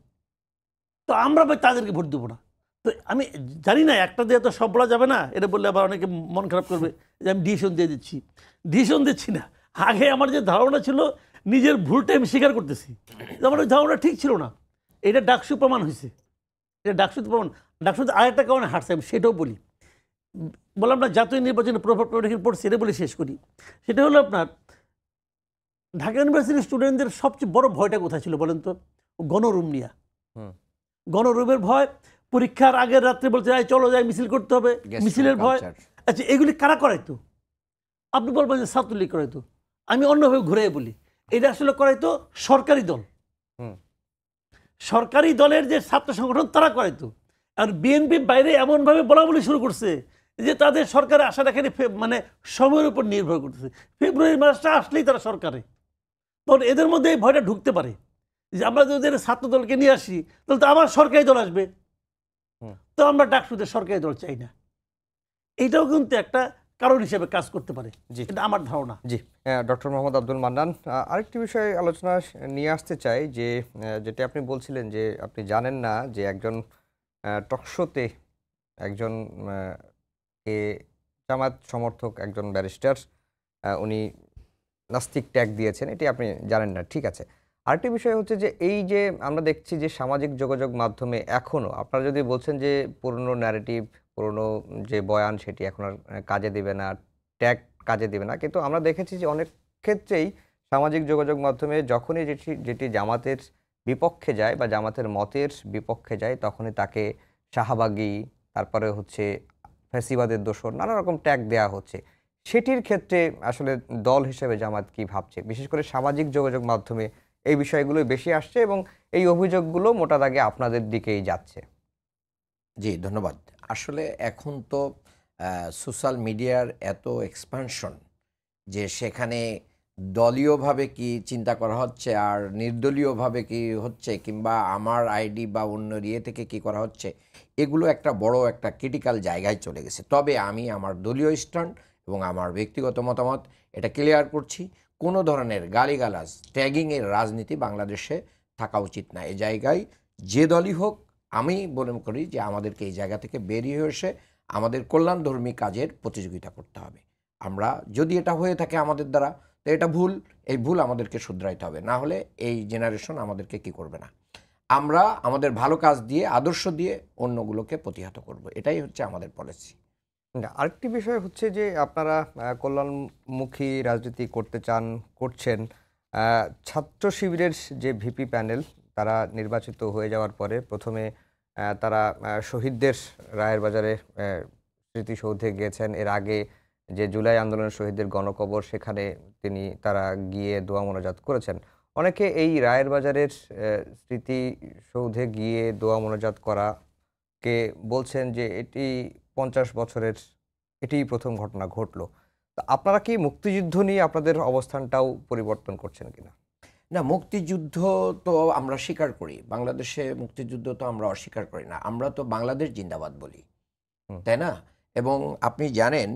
তো আমরা ভাই তাদেরকে ভোট দেবো না। তো আমি জানি না, একটা দিয়ে তো সব বলা যাবে না, এটা বললে আবার অনেকে মন খারাপ করবে যে আমি ডিসিশন দিয়ে দিচ্ছি। ডিসিশন দিচ্ছি না, আগে আমার যে ধারণা ছিল নিজের ভুলটা আমি স্বীকার করতেছি, আমার ওই ধারণা ঠিক ছিল না। এটা ডাকসু প্রমাণ হয়েছে, এটা ডাকসুতে প্রমাণ। ডাকসুতে আরেকটা কারণে হারছে, আমি সেটাও বলি। বললাম না জাতীয় নির্বাচনে প্রভাব পড়ছে, এটা বলে শেষ করি। সেটা হলো আপনার ঢাকা ইউনিভার্সিটির স্টুডেন্টদের সবচেয়ে বড় ভয়টা কোথায় ছিল বলেন তো? গণরুম নিয়ে। গণরুমের ভয়, পরীক্ষার আগের রাত্রে বলছে চলো যাই মিছিল করতে হবে, মিছিলের ভয়। আচ্ছা, এগুলি কারা করাইতো? আপনি বলবেন যে ছাত্রলীগ করাইতো, আমি অন্যভাবে ঘুরে বলি এটা আসলে করাইতো সরকারি দল, সরকারি দলের যে ছাত্র সংগঠন তারা করাইতো। আর বিএনপি বাইরে এমনভাবে বলা বলি শুরু করছে যে তাদের সরকারে আসাটা এখানে মানে সময়ের উপর নির্ভর করতেছে, ফেব্রুয়ারি মাসটা আসলেই তারা সরকারে। তখন এদের মধ্যে এই ভয়টা ঢুকতে পারে যে আমরা যদি ছাত্র দলকে নিয়ে আসি তাহলে তো আবার সরকারি দল আসবে, তো আমরা ডাকসুদের সরকারি দল চাই না। এটাও কিন্তু একটা কারণ হিসেবে কাজ করতে পারে, জি। এটা আমার ধারণা। জি, ডক্টর মোহাম্মদ আব্দুল মান্নান, আরেকটি বিষয়ে আলোচনা নিয়ে আসতে চাই যে যেটা আপনি বলছিলেন যে আপনি জানেন না যে একজন টকশোতে একজন কে জামাত সমর্থক একজন ব্যারিস্টার উনি নাস্তিক ট্যাগ দিয়েছেন, এটি আপনি জানেন না, ঠিক আছে। আরেকটি বিষয় হচ্ছে যে এই যে আমরা দেখছি যে সামাজিক যোগাযোগ মাধ্যমে এখনও আপনারা যদি বলছেন যে পুরনো ন্যারেটিভ, পুরনো যে বয়ান সেটি এখন আর কাজে দেবে না, ট্যাগ কাজে দেবে না, কিন্তু আমরা দেখেছি যে অনেক ক্ষেত্রেই সামাজিক যোগাযোগ মাধ্যমে যখনই যেটি যেটি জামাতের বিপক্ষে যায় বা জামাতের মতের বিপক্ষে যায় তখনই তাকে শাহবাগী, তারপরে হচ্ছে ফ্যাসিবাদের দোসর, নানা রকম ট্যাগ দেওয়া হচ্ছে। সেটির ক্ষেত্রে আসলে দল হিসেবে জামাত কি ভাবছে? বিশেষ করে সামাজিক যোগাযোগ মাধ্যমে এই বিষয়গুলো বেশি আসছে এবং এই অভিযোগগুলো মোটা দাগে আপনাদের দিকেই যাচ্ছে। জি, ধন্যবাদ। আসলে এখন তো সোশ্যাল মিডিয়ার এত এক্সপানশন যে সেখানে দলীয়ভাবে কি চিন্তা করা হচ্ছে আর নির্দলীয়ভাবে কি হচ্ছে কিংবা আমার আইডি বা অন্য ইয়ে থেকে কি করা হচ্ছে, এগুলো একটা বড় একটা ক্রিটিক্যাল জায়গায় চলে গেছে। তবে আমি আমার দলীয় স্ট্যান্ড এবং আমার ব্যক্তিগত মতামত এটা ক্লিয়ার করছি, কোনো ধরনের গালিগালাজ ট্যাগিংয়ের রাজনীতি বাংলাদেশে থাকা উচিত না। এই জায়গায় যে দলই হোক, আমি মনে করি যে আমাদেরকে এই জায়গা থেকে বেরিয়ে এসে আমাদের কল্যাণধর্মী কাজের প্রতিযোগিতা করতে হবে। আমরা যদি এটা হয়ে থাকে আমাদের দ্বারা, তো এটা ভুল, এই ভুল আমাদেরকে শুধরাইতে হবে, না হলে এই জেনারেশন আমাদেরকে কি করবে না, আমরা আমাদের ভালো কাজ দিয়ে আদর্শ দিয়ে অন্যগুলোকে প্রতিহত করব, এটাই হচ্ছে আমাদের পলিসি। না, আরেকটি বিষয় হচ্ছে যে আপনারা কল্যাণমুখী রাজনীতি করতে চান, করছেন। ছাত্র শিবিরের যে ভিপি প্যানেল তারা নির্বাচিত হয়ে যাওয়ার পরে প্রথমে তারা শহীদদের রায়ের বাজারে স্মৃতিসৌধে গিয়েছেন। এর আগে যে জুলাই আন্দোলনের শহীদদের গণকবর সেখানে তারা গিয়ে দোয়া মোনাজাত করেছেন। অনেকে এই রায়ের বাজারের স্মৃতিসৌধে গিয়ে দোয়া মোনাজাত করাকে বলছেন যে এটি 50 বছরের এটিই প্রথম ঘটনা ঘটলো। তো আপনারা কি মুক্তিযুদ্ধ নিয়ে আপনাদের অবস্থানটাও পরিবর্তন করছেন কিনা? না, মুক্তিযুদ্ধ তো আমরা স্বীকার করি, বাংলাদেশে মুক্তিযুদ্ধ তো আমরা অস্বীকার করি না, আমরা তো বাংলাদেশ জিন্দাবাদ বলি, তাই না? এবং আপনি জানেন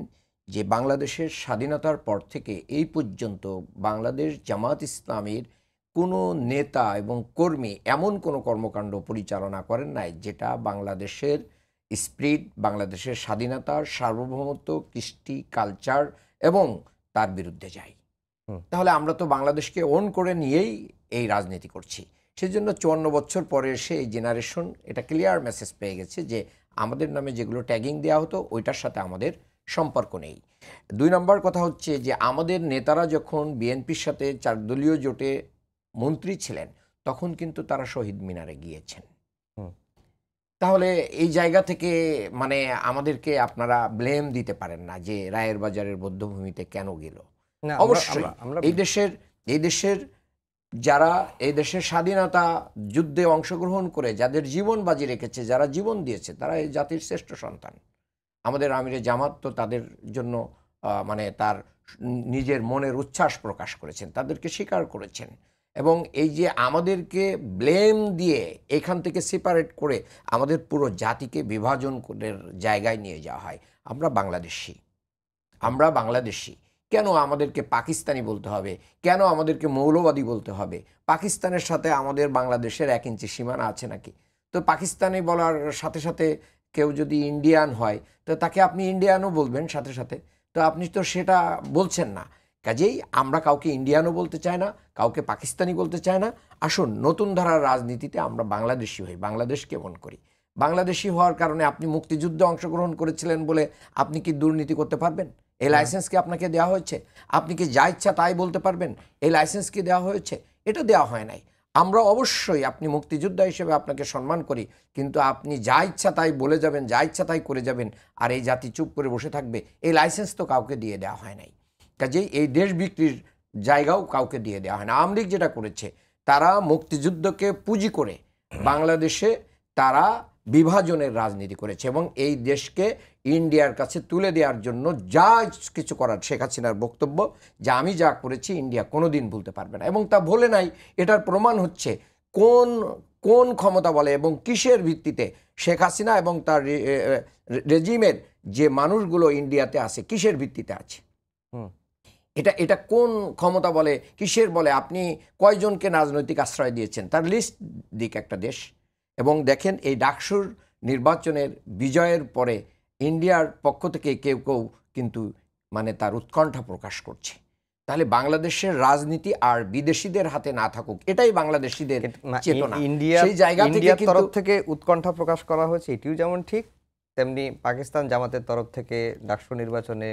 যে বাংলাদেশের স্বাধীনতার পর থেকে এই পর্যন্ত বাংলাদেশ জামাত ইসলামীর কোনো নেতা এবং কর্মী এমন কোনো কর্মকাণ্ড পরিচালনা করেন নাই যেটা বাংলাদেশের স্পিরিট, বাংলাদেশের স্বাধীনতার সার্বভৌমত্ব, কৃষ্টি, কালচার এবং তার বিরুদ্ধে যায়। তাহলে আমরা তো বাংলাদেশকে ওন করে নিয়েই এই রাজনীতি করছি। সেজন্য 54 বছর পরে এসে এই জেনারেশন এটা ক্লিয়ার মেসেজ পেয়ে গেছে যে আমাদের নামে যেগুলো ট্যাগিং দেওয়া হতো ওইটার সাথে আমাদের সম্পর্ক নেই। 2 নম্বর কথা হচ্ছে যে আমাদের নেতারা যখন বিএনপির সাথে 4 দলীয় জোটে মন্ত্রী ছিলেন তখন কিন্তু তারা শহীদ মিনারে গিয়েছেন। তাহলে এই জায়গা থেকে মানে আমাদেরকে আপনারা ব্লেম দিতে পারেন না যে রায়ের বাজারের বধ্যভূমিতে কেন গেল। অবশ্যই এই দেশের যারা এই দেশের স্বাধীনতা যুদ্ধে অংশগ্রহণ করে যাদের জীবন বাজি রেখেছে, যারা জীবন দিয়েছে, তারা এই জাতির শ্রেষ্ঠ সন্তান। আমাদের আমিরে জামাত তো তাদের জন্য মানে তার নিজের মনের উচ্ছ্বাস প্রকাশ করেছেন, তাদেরকে স্বীকার করেছেন। এবং এই যে আমাদেরকে ব্লেম দিয়ে এখান থেকে সেপারেট করে আমাদের পুরো জাতিকে বিভাজনের জায়গায় নিয়ে যাওয়া হয়। আমরা বাংলাদেশি, কেন আমাদেরকে পাকিস্তানি বলতে হবে, কেন আমাদেরকে মৌলবাদী বলতে হবে? পাকিস্তানের সাথে আমাদের বাংলাদেশের 1 ইঞ্চি সীমানা আছে নাকি? তো পাকিস্তানি বলার সাথে সাথে কেউ যদি ইন্ডিয়ান হয় তো তাকে আপনি ইন্ডিয়ানও বলবেন সাথে সাথে, তো আপনি তো সেটা বলছেন না। কাজেই আমরা কাউকে ইন্ডিয়ানও বলতে চাই না, কাউকে পাকিস্তানি বলতে চাই না। আসুন নতুন ধারার রাজনীতিতে আমরা বাংলাদেশি হই, বাংলাদেশকে মন করি। বাংলাদেশি হওয়ার কারণে আপনি মুক্তিযুদ্ধে অংশগ্রহণ করেছিলেন বলে আপনি কি দুর্নীতি করতে পারবেন? এই লাইসেন্স কি আপনাকে দেওয়া হয়েছে? আপনি কি যা ইচ্ছা তাই বলতে পারবেন? এই লাইসেন্স কি দেওয়া হয়েছে? এটা দেওয়া হয় নাই। আমরা অবশ্যই আপনি মুক্তিযোদ্ধা হিসেবে আপনাকে সম্মান করি, কিন্তু আপনি যা ইচ্ছা তাই বলে যাবেন, যা ইচ্ছা তাই করে যাবেন আর এই জাতি চুপ করে বসে থাকবে, এই লাইসেন্স তো কাউকে দিয়ে দেওয়া হয় নাই। কাজেই এই দেশ বিক্রির জায়গাও কাউকে দিয়ে দেওয়া হয় না। আওয়ামী লীগ যেটা করেছে, তারা মুক্তিযুদ্ধকে পুঁজি করে বাংলাদেশে তারা বিভাজনের রাজনীতি করেছে এবং এই দেশকে ইন্ডিয়ার কাছে তুলে দেওয়ার জন্য যা কিছু করার শেখ হাসিনার বক্তব্য যে আমি যা করেছি ইন্ডিয়া কোনোদিন ভুলতে পারবে না, এবং তা ভোলে নাই। এটার প্রমাণ হচ্ছে কোন ক্ষমতা বলে এবং কিসের ভিত্তিতে শেখ হাসিনা এবং তার রেজিমের যে মানুষগুলো ইন্ডিয়াতে আছে কিসের ভিত্তিতে আছে? এটা কোন ক্ষমতা বলে, কিসের বলে? আপনি কয়জনকে রাজনৈতিক আশ্রয় দিয়েছেন তার লিস্ট দিক একটা দেশ। এবং দেখেন এই ডাকসুর নির্বাচনের বিজয়ের পরে ইন্ডিয়ার পক্ষ থেকে কেউ কেউ কিন্তু মানে তার উৎকণ্ঠা প্রকাশ করছে। তাহলে বাংলাদেশের রাজনীতি আর বিদেশিদের হাতে না থাকুক, এটাই বাংলাদেশিদের চেতনা। সেই জায়গা থেকে তরফ থেকে উৎকণ্ঠা প্রকাশ করা হয়েছে, এটিও যেমন ঠিক, তেমনি পাকিস্তান জামাতের তরফ থেকে ডাকসু নির্বাচনে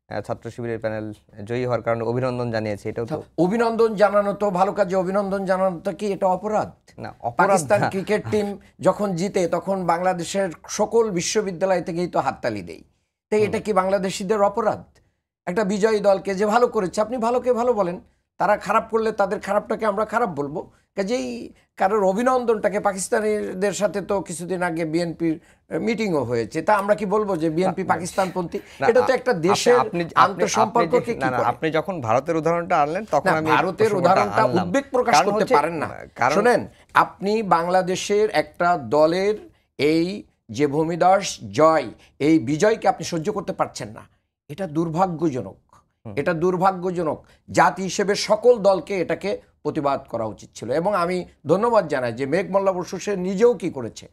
ছাত্র শিবিরের প্যানেল জয়ী হওয়ার কারণে অভিনন্দন জানিয়েছে। এটাও তো অভিনন্দন জানানো তো ভালো কাজে অভিনন্দন জানানোটা কি এটা অপরাধ? না, পাকিস্তান ক্রিকেট টিম যখন জিতে তখন বাংলাদেশের সকল বিশ্ববিদ্যালয় থেকেই তো হাততালি দেই। তাই এটা কি বাংলাদেশিদের অপরাধ? একটা বিজয়ী দলকে যে ভালো করেছে আপনি ভালোকে ভালো বলেন, তারা খারাপ করলে তাদের খারাপটাকে আমরা খারাপ বলবো। কাজেই কারোর অভিনন্দনটাকে, পাকিস্তানিদের সাথে তো কিছুদিন আগে বিএনপির মিটিংও হয়েছে, তা আমরা কি বলবো যে বিএনপি পাকিস্তানপন্থী? এটা তো একটা দেশের আন্তঃসম্পর্ককে কি করে? আপনি যখন ভারতের উদাহরণটা আনলেন তখন আমি ভারতের উদাহরণটা উদ্বেগ প্রকাশ করতে পারেন না। শুনেন, আপনি বাংলাদেশের একটা দলের এই যে ভূমিধস জয়, এই বিজয়কে আপনি সহ্য করতে পারছেন না, এটা দুর্ভাগ্যজনক। এটা দুর্ভাগ্যজনক। জাতি হিসেবে সকল দলকে এটাকে প্রতিবাদ করা উচিত ছিল। এবং আমি ধন্যবাদ জানাই যে মেঘ মোল্লা বসু সে নিজেও কি করেছে,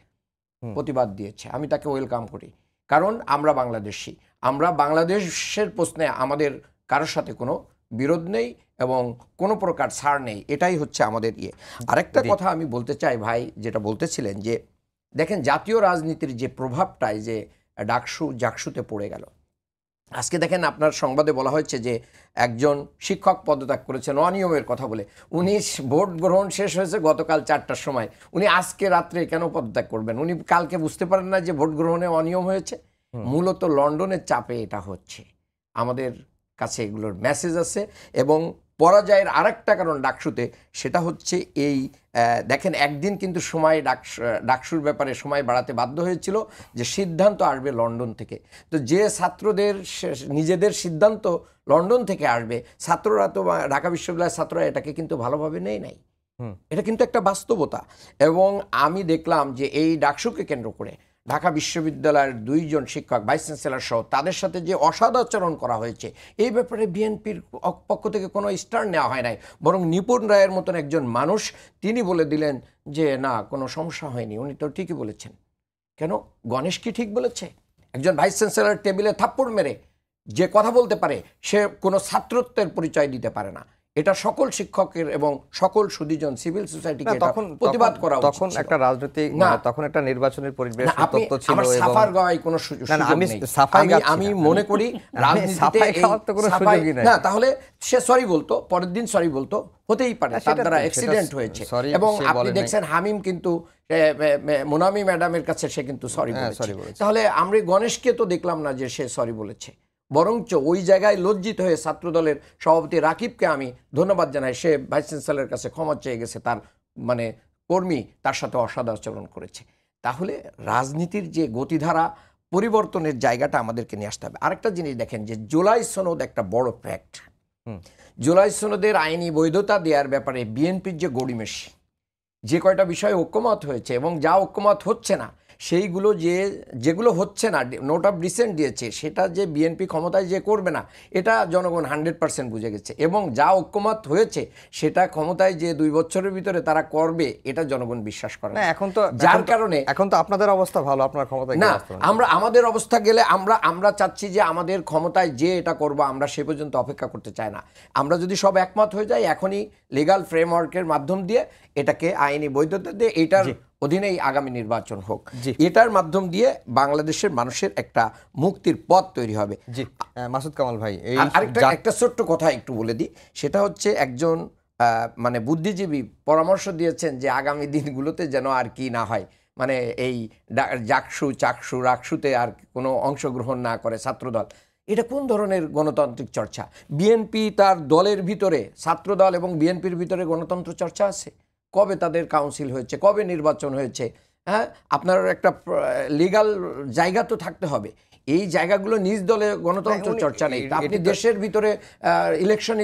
প্রতিবাদ দিয়েছে। আমি তাকে ওয়েলকাম করি, কারণ আমরা বাংলাদেশি, আমরা বাংলাদেশের প্রশ্নে আমাদের কারোর সাথে কোনো বিরোধ নেই এবং কোনো প্রকার ছাড় নেই। এটাই হচ্ছে আমাদের ইয়ে। আরেকটা কথা আমি বলতে চাই ভাই, যেটা বলতেছিলেন যে দেখেন জাতীয় রাজনীতির যে প্রভাবটাই যে জাকসুতে পড়ে গেল। আজকে দেখেন আপনার সংবাদে বলা হয়েছে যে একজন শিক্ষক পদত্যাগ করেছেন অনিয়মের কথা বলে। উনি ভোট গ্রহণ শেষ হয়েছে গতকাল 4টার সময়, উনি আজকে রাত্রে কেন পদত্যাগ করবেন? উনি কালকে বুঝতে পারেন না যে ভোট গ্রহণে অনিয়ম হয়েছে? মূলত লন্ডনের চাপে এটা হচ্ছে। আমাদের কাছে এগুলোর মেসেজ আছে। এবং পরাজয়ের আরেকটা কারণ ডাকসুতে, সেটা হচ্ছে এই দেখেন একদিন কিন্তু সময় ডাকসুর ব্যাপারে সময় বাড়াতে বাধ্য হয়েছিল যে সিদ্ধান্ত আসবে লন্ডন থেকে। তো যে ছাত্রদের নিজেদের সিদ্ধান্ত লন্ডন থেকে আসবে, ছাত্ররা তো ঢাকা বিশ্ববিদ্যালয়ের ছাত্ররা এটাকে কিন্তু ভালোভাবে নেয় নাই। এটা কিন্তু একটা বাস্তবতা। এবং আমি দেখলাম যে এই ডাকসুকে কেন্দ্র করে ঢাকা বিশ্ববিদ্যালয়ের 2 জন শিক্ষক, ভাইস চ্যান্সেলর সহ তাদের সাথে যে অসদাচরণ করা হয়েছে, এই ব্যাপারে বিএনপির পক্ষ থেকে কোনো স্ট্যান্ড নেওয়া হয় নাই। বরং নিপুণ রায়ের মতন একজন মানুষ তিনি বলে দিলেন যে না, কোনো সমস্যা হয়নি, উনি তো ঠিকই বলেছেন। কেন? গণেশ কি ঠিক বলেছে? একজন ভাইস চ্যান্সেলর টেবিলে থাপ্পড় মেরে যে কথা বলতে পারে, সে কোনো ছাত্রত্বের পরিচয় দিতে পারে না। এটা সকল শিক্ষকের এবং সকল সুধীজন সিভিল সোসাইটিকে প্রতিবাদ করা উচিত। তখন একটা রাজনৈতিক, তখন একটা নির্বাচনের পরিবেশ তত্ত্ব ছিল। আমার সাফার গাওয়াই কোনো সুযোগ নেই। আমি মনে করি রাজনীতিতে না, তাহলে সে সরি বলতো, পরের দিন সরি বলতো, হতেই পারে, তার দ্বারা অ্যাক্সিডেন্ট হয়েছে। এবং আপনি দেখছেন হামিম কিন্তু মোনামি ম্যাডামের কাছে সে কিন্তু সরি বলেছে। তাহলে আমরা গণেশকে তো দেখলাম না যে সে সরি বলেছে, বরঞ্চ ওই জায়গায় লজ্জিত হয়ে ছাত্রদলের সভাপতি রাকিবকে আমি ধন্যবাদ জানাই, সে ভাইস চ্যান্সেলরের কাছে ক্ষমা চেয়ে গেছে, তার মানে কর্মী তার সাথে অসদাচরণ করেছে। তাহলে রাজনীতির যে গতিধারা পরিবর্তনের জায়গাটা আমাদেরকে নিয়ে আসতে হবে। আরেকটা জিনিস দেখেন যে জুলাই সনদ একটা বড় ফ্যাক্ট। জুলাই সনদের আইনি বৈধতা দেওয়ার ব্যাপারে বিএনপির যে গড়িমেশি, যে কয়টা বিষয়ে ঐক্যমত হয়েছে এবং যা ঐক্যমত হচ্ছে না, সেইগুলো যেগুলো হচ্ছে না, নোট অফ ডিসেন্ট দিয়েছে, সেটা যে বিএনপি ক্ষমতায় যে করবে না, এটা জনগণ 100% বুঝে গেছে। এবং যা ঐক্যমত হয়েছে সেটা ক্ষমতায় যে 2 বছরের ভিতরে তারা করবে, এটা জনগণ বিশ্বাস করে না। এখন তো যার কারণে এখন তো আপনাদের অবস্থা ভালো, আপনার ক্ষমতায় না, আমাদের অবস্থা গেলে আমরা চাচ্ছি যে আমাদের ক্ষমতায় যে এটা করব, আমরা সে পর্যন্ত অপেক্ষা করতে চাই না। আমরা যদি সব একমত হয়ে যাই, এখনই লিগ্যাল ফ্রেমওয়ার্কের মাধ্যম দিয়ে এটাকে আইনি বৈধতা দিয়ে এটার অধীনেই আগামী নির্বাচন হোক, এটার মাধ্যম দিয়ে বাংলাদেশের মানুষের একটা মুক্তির পথ তৈরি হবে। জি মাসুদ কামাল ভাই, একটা ছোট্ট কথা একটু বলে দিই, সেটা হচ্ছে একজন মানে বুদ্ধিজীবী পরামর্শ দিয়েছেন যে আগামী দিনগুলোতে যেন আর কি না হয়, মানে এই রাকসুতে আর কোনো অংশগ্রহণ না করে ছাত্রদল। এটা কোন ধরনের গণতান্ত্রিক চর্চা? বিএনপি তার দলের ভিতরে, ছাত্রদল এবং বিএনপির ভিতরে গণতন্ত্র চর্চা আছে? কবে তাদের কাউন্সিল হয়েছে, কবে নির্বাচন হয়েছে? হ্যাঁ, আপনার একটা লিগ্যাল জায়গা তো থাকতে হবে। এই জায়গাগুলো নিজ দলে গণতন্ত্র চর্চা নেই। আপনি দেশের ভিতরে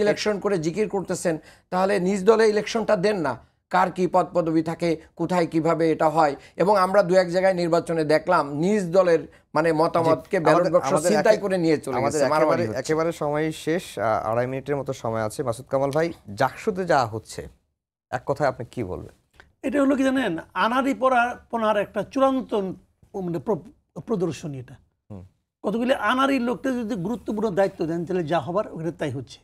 ইলেকশন করে জিকির করতেছেন, তাহলে নিজ দলে ইলেকশনটা দেন না। কার কি পদ পদবি থাকে, কোথায় কিভাবে এটা হয়। এবং আমরা দু এক জায়গায় নির্বাচনে দেখলাম নিজ দলের মানে মতামতকে ব্যালট বাক্স ছিনতাই করে নিয়ে চলে গেছে, মারামারি হচ্ছে। একেবারে সময় শেষ, 2.5 মিনিটের মতো সময় আছে। মাসুদ কামাল ভাই, জাকসুতে যা হচ্ছে এক কথায় আপনি কি বলবেন? এটা হলো কি জানেন, আনারি পনার একটা চূড়ান্ত মানে প্রদর্শনী। এটা কতগুলি আনারি লোকটা যদি গুরুত্বপূর্ণ দায়িত্ব দেন তাহলে যা হবার ওখানে তাই হচ্ছে।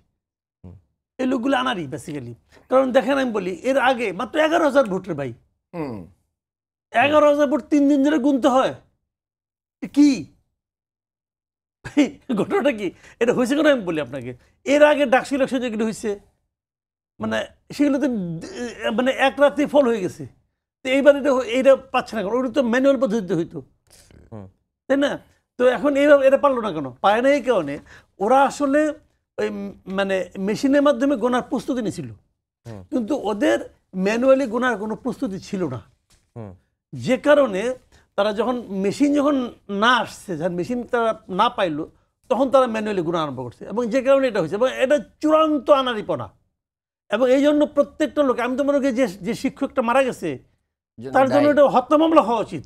এই লোকগুলো আনারি বেসিক্যালি। কারণ দেখেন আমি বলি, এর আগে মাত্র 11,000 ভোটের ভাই, 11,000 ভোট 3 দিন ধরে গুনতে হয়। কি ঘটনাটা কি? এটা হয়েছে কেন আমি বলি আপনাকে। এর আগে ডাকসু ইলেকশন যেগুলো হয়েছে মানে সেগুলোতে মানে এক রাতে ফল হয়ে গেছে। তো এইবার এইটা পাচ্ছে না কেন? ওটা তো ম্যানুয়াল পদ্ধতিতে হইতো, তাই না? তো এখন এইভাবে এটা পারলো না কেন? পায় না এই কারণে ওরা আসলে ওই মানে মেশিনের মাধ্যমে গোনার প্রস্তুতি নিয়েছিল, কিন্তু ওদের ম্যানুয়ালি গোনার কোনো প্রস্তুতি ছিল না। যে কারণে তারা যখন মেশিন না আসছে, যখন মেশিন তারা না পাইলো, তখন তারা ম্যানুয়ালি গোনা আরম্ভ করছে। এবং যে কারণে এটা হয়েছে, এবং এটা চূড়ান্ত আনারিপনা। এবং এই জন্য প্রত্যেকটা লোক, আমি তো মনে করি যে শিক্ষকটা মারা গেছে তার জন্য এটা হত্যা মামলা হওয়া উচিত।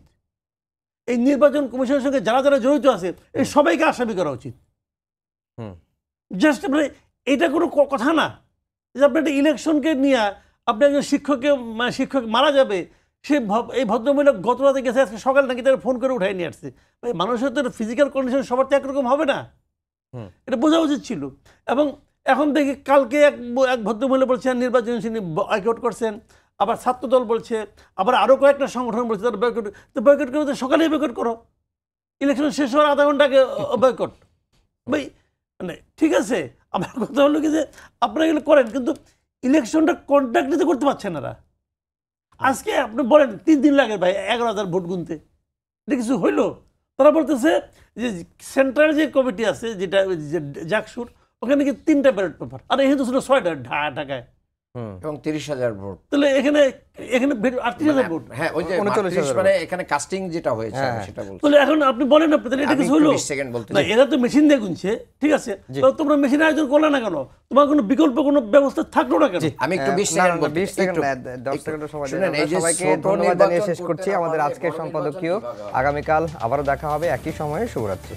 এই নির্বাচন কমিশনের সঙ্গে যারা যারা জড়িত আছে এই সবাইকে আসামি করা উচিত। জাস্ট মানে এটা কোনো কথা না যে আপনি একটা ইলেকশনকে নিয়ে আপনি একজন শিক্ষক মারা যাবে, সে এই ভদ্রমহিলা গত রাতে গেছে, আজকে সকাল নাকি তারা ফোন করে উঠাই নিয়ে আসছে। ভাই, মানুষের তো ফিজিক্যাল কন্ডিশন সবার তো একরকম হবে না, এটা বোঝা উচিত ছিল। এবং এখন দেখি কালকে এক ভদ্রমহিলা বলছেন নির্বাচন তিনি বয়কট করছেন, আবার ছাত্রদল বলছে, আবার আরও কয়েকটা সংগঠন বলছে তারা বয়কট। তো বয়কট করে তো সকালেই বয়কট করো, ইলেকশন শেষ হওয়ার আধা ঘন্টা আগে বয়কট। ভাই মানে ঠিক আছে, আমার কথা হলো কি যে আপনারা এগুলো করেন, কিন্তু ইলেকশনটা কন্ট্যাক্ট নিতে করতে পারছেন না। আজকে আপনি বলেন 3 দিন লাগে ভাই 11,000 ভোট গুনতে, এটা কিছু হইলো? তারা বলতেছে যে সেন্ট্রাল যে কমিটি আছে যেটা জাকসুর, ওখানে কি 3টা ব্যালট পেপার, আর এখানে তো ছিল 6টা ঢাকায়, এবং 30,000 ভোট। তাহলে এখানে 38,000 ভোট। হ্যাঁ, ওই যে 39 মানে এখানে কাস্টিং যেটা হয়েছে সেটা বলছি। তাহলে এখন আপনি বলেন না, এটা কিছু হলো? 20 সেকেন্ড বলতে না, এরা তো মেশিন দিয়ে গুনছে, ঠিক আছে, তো তোমরা মেশিন আয়োজন করলে না কেন? তোমার কোনো বিকল্প কোনো ব্যবস্থা থাকলো না কেন? আমি একটু 20 সেকেন্ড বলতে 20 সেকেন্ড 10 সেকেন্ডের সময় দিন। আমরা সবাইকে ধন্যবাদ জানিয়ে শেষ করছি আমাদের আজকের সম্পাদকীয়। আগামীকাল আবারও দেখা হবে একই সময়ে। শুভরাত্রি।